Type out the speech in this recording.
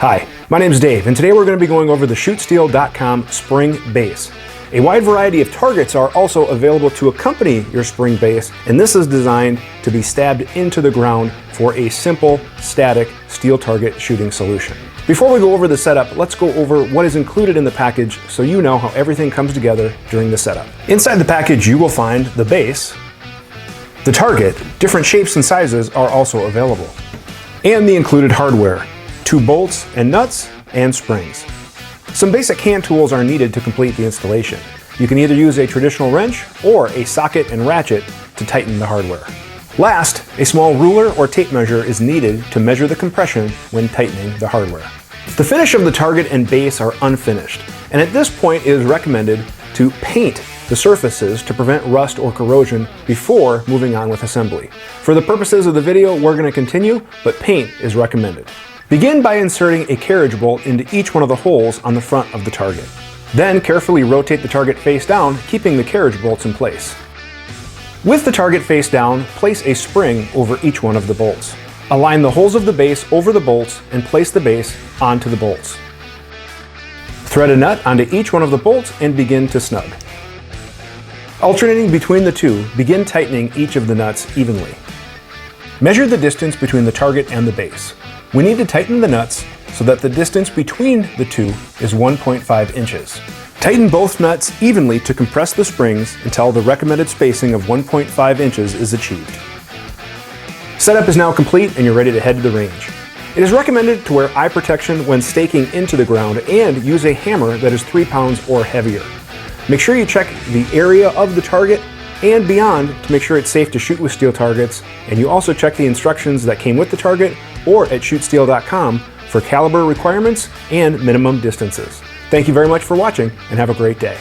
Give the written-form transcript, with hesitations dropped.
Hi, my name is Dave, and today we're going to be going over the shootsteel.com spring base. A wide variety of targets are also available to accompany your spring base, and this is designed to be stabbed into the ground for a simple, static steel target shooting solution. Before we go over the setup, let's go over what is included in the package so you know how everything comes together during the setup. Inside the package you will find the base, the target, different shapes and sizes are also available, and the included hardware. 2 bolts and nuts, and springs. Some basic hand tools are needed to complete the installation. You can either use a traditional wrench or a socket and ratchet to tighten the hardware. Last, a small ruler or tape measure is needed to measure the compression when tightening the hardware. The finish of the target and base are unfinished, and at this point it is recommended to paint the surfaces to prevent rust or corrosion before moving on with assembly. For the purposes of the video, we're going to continue, but paint is recommended. Begin by inserting a carriage bolt into each one of the holes on the front of the target. Then carefully rotate the target face down, keeping the carriage bolts in place. With the target face down, place a spring over each one of the bolts. Align the holes of the base over the bolts and place the base onto the bolts. Thread a nut onto each one of the bolts and begin to snug. Alternating between the two, begin tightening each of the nuts evenly. Measure the distance between the target and the base. We need to tighten the nuts so that the distance between the two is 1.5 inches. Tighten both nuts evenly to compress the springs until the recommended spacing of 1.5 inches is achieved. Setup is now complete and you're ready to head to the range. It is recommended to wear eye protection when staking into the ground and use a hammer that is 3 pounds or heavier. Make sure you check the area of the target and beyond to make sure it's safe to shoot with steel targets, and you also check the instructions that came with the target or at shootsteel.com for caliber requirements and minimum distances. Thank you very much for watching and have a great day.